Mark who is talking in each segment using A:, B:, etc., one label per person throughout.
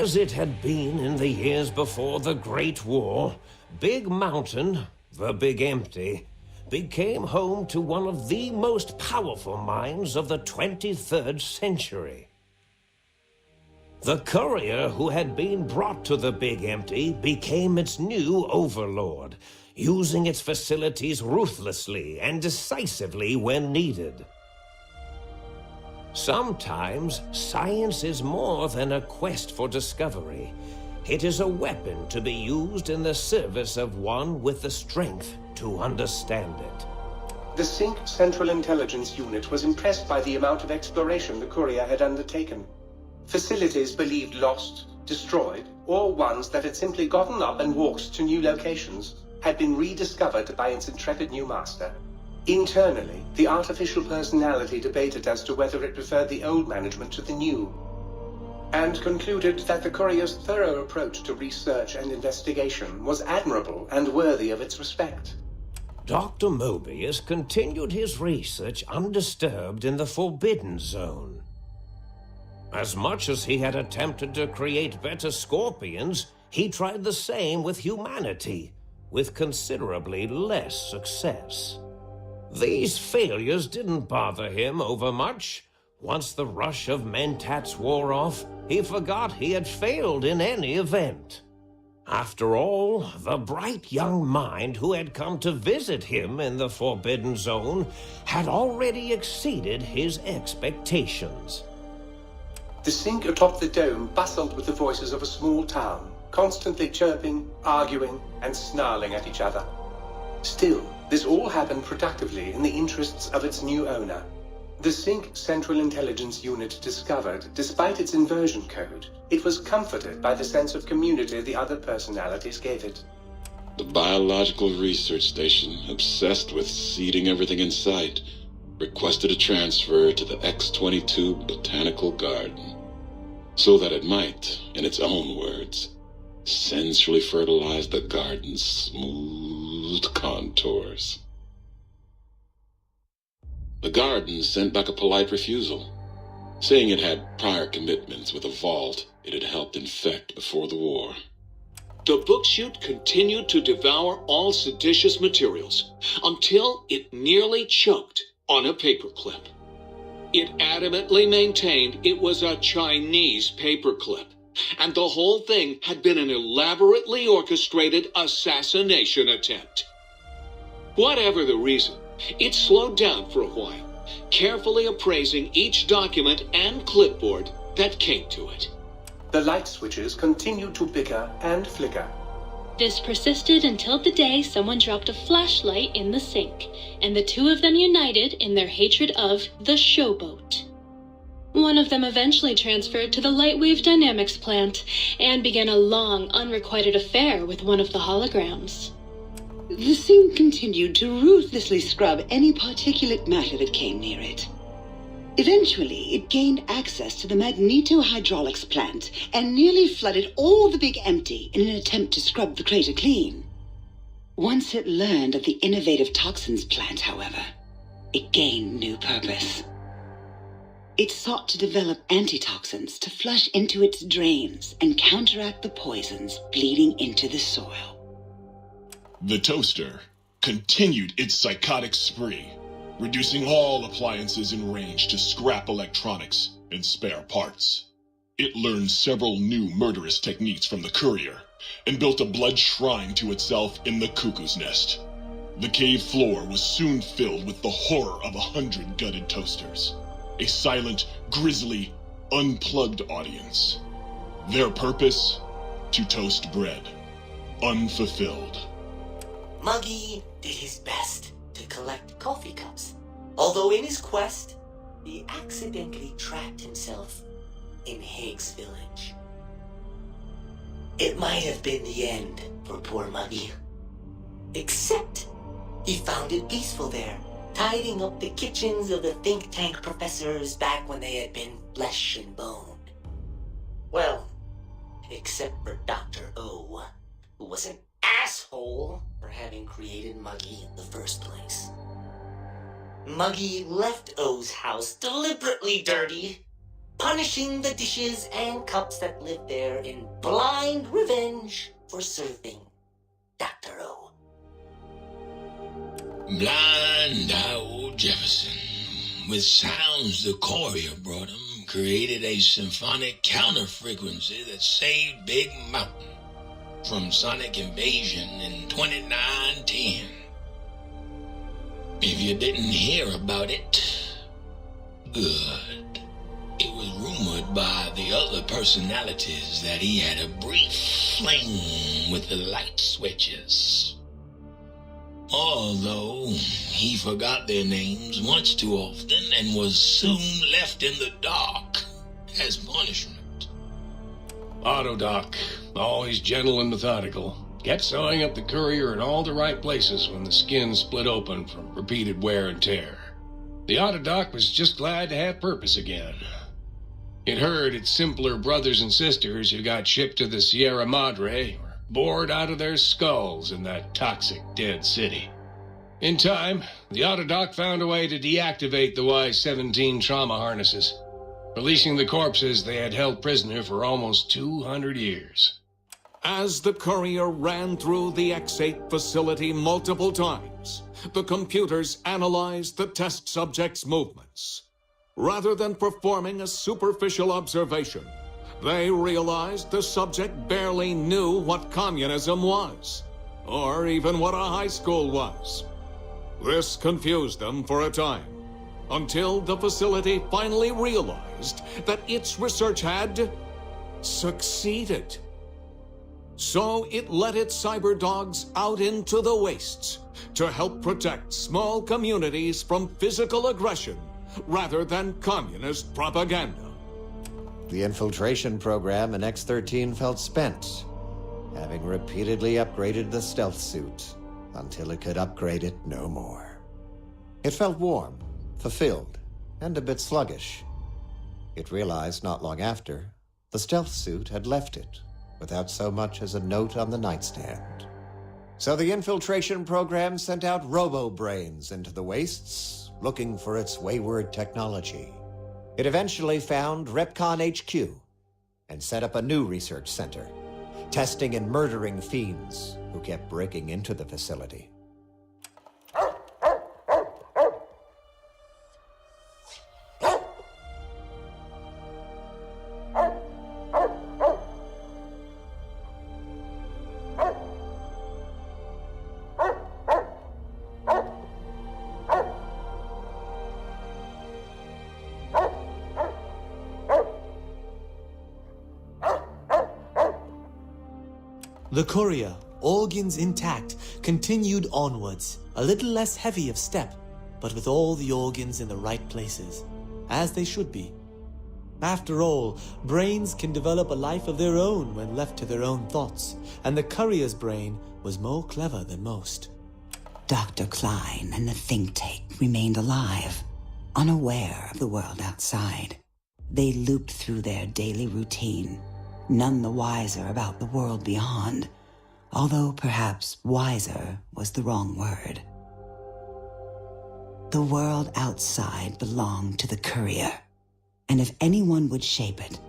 A: As it had been in the years before the Great War, Big Mountain, the Big Empty, became home to one of the most powerful minds of the 23rd century. The courier who had been brought to the Big Empty became its new overlord, using its facilities ruthlessly and decisively when needed. Sometimes, science is more than a quest for discovery. It is a weapon to be used in the service of one with the strength to understand it.
B: The Sync Central Intelligence Unit was impressed by the amount of exploration the courier had undertaken. Facilities believed lost, destroyed, or ones that had simply gotten up and walked to new locations had been rediscovered by its intrepid new master. Internally, the artificial personality debated as to whether it preferred the old management to the new, and concluded that the courier's thorough approach to research and investigation was admirable and worthy of its respect.
A: Dr. Mobius continued his research undisturbed in the Forbidden Zone. As much as he had attempted to create better scorpions, he tried the same with humanity, with considerably less success. These failures didn't bother him overmuch. Once the rush of mentats wore off, he forgot he had failed in any event. After all, the bright young mind who had come to visit him in the Forbidden Zone had already exceeded his expectations.
B: The Sync atop the dome bustled with the voices of a small town, constantly chirping, arguing, and snarling at each other. Still, this all happened productively in the interests of its new owner. The Sync Central Intelligence Unit discovered, despite its inversion code, it was comforted by the sense of community the other personalities gave it.
C: The biological research station, obsessed with seeding everything in sight, requested a transfer to the X-22 Botanical Garden, so that it might, in its own words, sensually fertilize the garden's smooth contours. The garden sent back a polite refusal, saying it had prior commitments with a vault it had helped infect before the war.
D: The book chute continued to devour all seditious materials until it nearly choked on a paperclip. It adamantly maintained it was a Chinese paperclip, and the whole thing had been an elaborately orchestrated assassination attempt. Whatever the reason, it slowed down for a while, carefully appraising each document and clipboard that came to it.
B: The light switches continued to bicker and flicker.
E: This persisted until the day someone dropped a flashlight in the sink, and the two of them united in their hatred of the showboat. One of them eventually transferred to the Lightwave Dynamics plant and began a long, unrequited affair with one of the holograms.
F: The Sync continued to ruthlessly scrub any particulate matter that came near it. Eventually, it gained access to the magnetohydraulics plant and nearly flooded all the Big Empty in an attempt to scrub the crater clean. Once it learned of the innovative toxins plant, however, it gained new purpose. It sought to develop antitoxins to flush into its drains and counteract the poisons bleeding into the soil.
G: The toaster continued its psychotic spree, reducing all appliances in range to scrap electronics and spare parts. It learned several new murderous techniques from the courier and built a blood shrine to itself in the cuckoo's nest. The cave floor was soon filled with the horror of 100 gutted toasters, a silent, grisly, unplugged audience. Their purpose? To toast bread, unfulfilled.
H: Muggy did his best to collect coffee cups, although in his quest, he accidentally trapped himself in Higgs Village. It might have been the end for poor Muggy. Except, he found it peaceful there, tidying up the kitchens of the think tank professors back when they had been flesh and bone. Well, except for Dr. O, who was an asshole for having created Muggy in the first place. Muggy left O's house deliberately dirty, punishing the dishes and cups that live there in blind revenge for serving Dr. O.
I: Blind old Jefferson, with sounds the courier brought him, created a symphonic counter-frequency that saved Big Mountain from sonic invasion in 2910. If you didn't hear about it, good. It was rumored by the other personalities that he had a brief fling with the light switches. Although he forgot their names much too often and was soon left in the dark as punishment.
J: Autodoc, always gentle and methodical, kept sewing up the courier in all the right places when the skin split open from repeated wear and tear. The Autodoc was just glad to have purpose again. It heard its simpler brothers and sisters who got shipped to the Sierra Madre were bored out of their skulls in that toxic dead city. In time, the Autodoc found a way to deactivate the Y-17 trauma harnesses, releasing the corpses they had held prisoner for almost 200 years.
K: As the courier ran through the X-8 facility multiple times, the computers analyzed the test subject's movements. Rather than performing a superficial observation, they realized the subject barely knew what communism was, or even what a high school was. This confused them for a time, until the facility finally realized that its research had succeeded. So it let its cyber dogs out into the wastes to help protect small communities from physical aggression rather than communist propaganda.
L: The infiltration program in X-13 felt spent, having repeatedly upgraded the stealth suit until it could upgrade it no more. It felt warm, fulfilled, and a bit sluggish. It realized not long after, the stealth suit had left it without so much as a note on the nightstand. So the infiltration program sent out robo-brains into the wastes, looking for its wayward technology. It eventually found Repcon HQ and set up a new research center, testing and murdering fiends who kept breaking into the facility.
M: The courier, organs intact, continued onwards, a little less heavy of step, but with all the organs in the right places, as they should be. After all, brains can develop a life of their own when left to their own thoughts, and the courier's brain was more clever than most.
F: Dr. Klein and the think tank remained alive, unaware of the world outside. They looped through their daily routine, none the wiser about the world beyond, although perhaps wiser was the wrong word. The world outside belonged to the courier, and if anyone would shape it,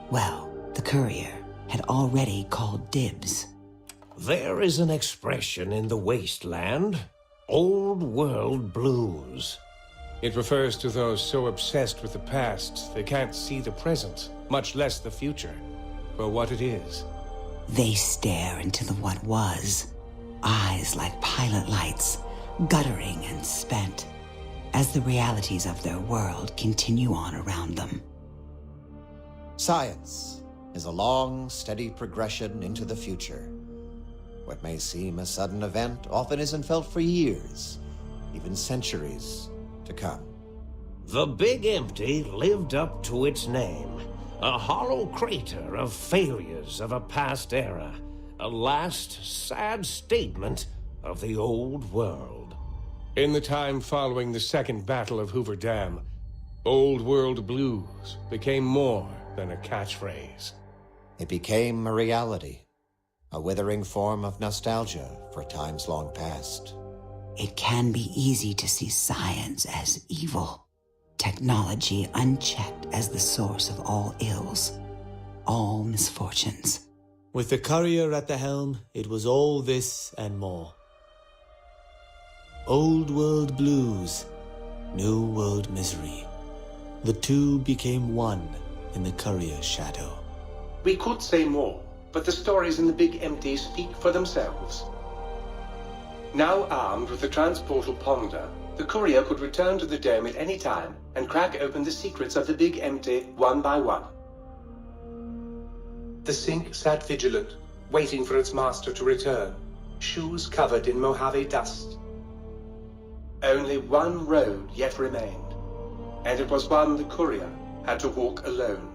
F: well, the courier had already called dibs.
A: There is an expression in the wasteland, old world blues.
J: It refers to those so obsessed with the past they can't see the present, much less the future, for what it is.
F: They stare into the what was, eyes like pilot lights, guttering and spent, as the realities of their world continue on around them.
L: Science is a long, steady progression into the future. What may seem a sudden event often isn't felt for years, even centuries to come.
A: The Big Empty lived up to its name. A hollow crater of failures of a past era. A last sad statement of the old world.
J: In the time following the Second Battle of Hoover Dam, Old World Blues became more than a catchphrase.
L: It became a reality, a withering form of nostalgia for times long past.
F: It can be easy to see science as evil, Technology unchecked as the source of all ills, all misfortunes.
M: With the courier at the helm, it was all this and more. Old world blues, new world misery. The two became one in the courier's shadow.
B: We could say more, but the stories in the Big Empty speak for themselves. Now armed with the transportal Ponder, the courier could return to the dome at any time and crack open the secrets of the Big Empty one by one. The sink sat vigilant, waiting for its master to return, shoes covered in Mojave dust. Only one road yet remained, and it was one the courier had to walk alone.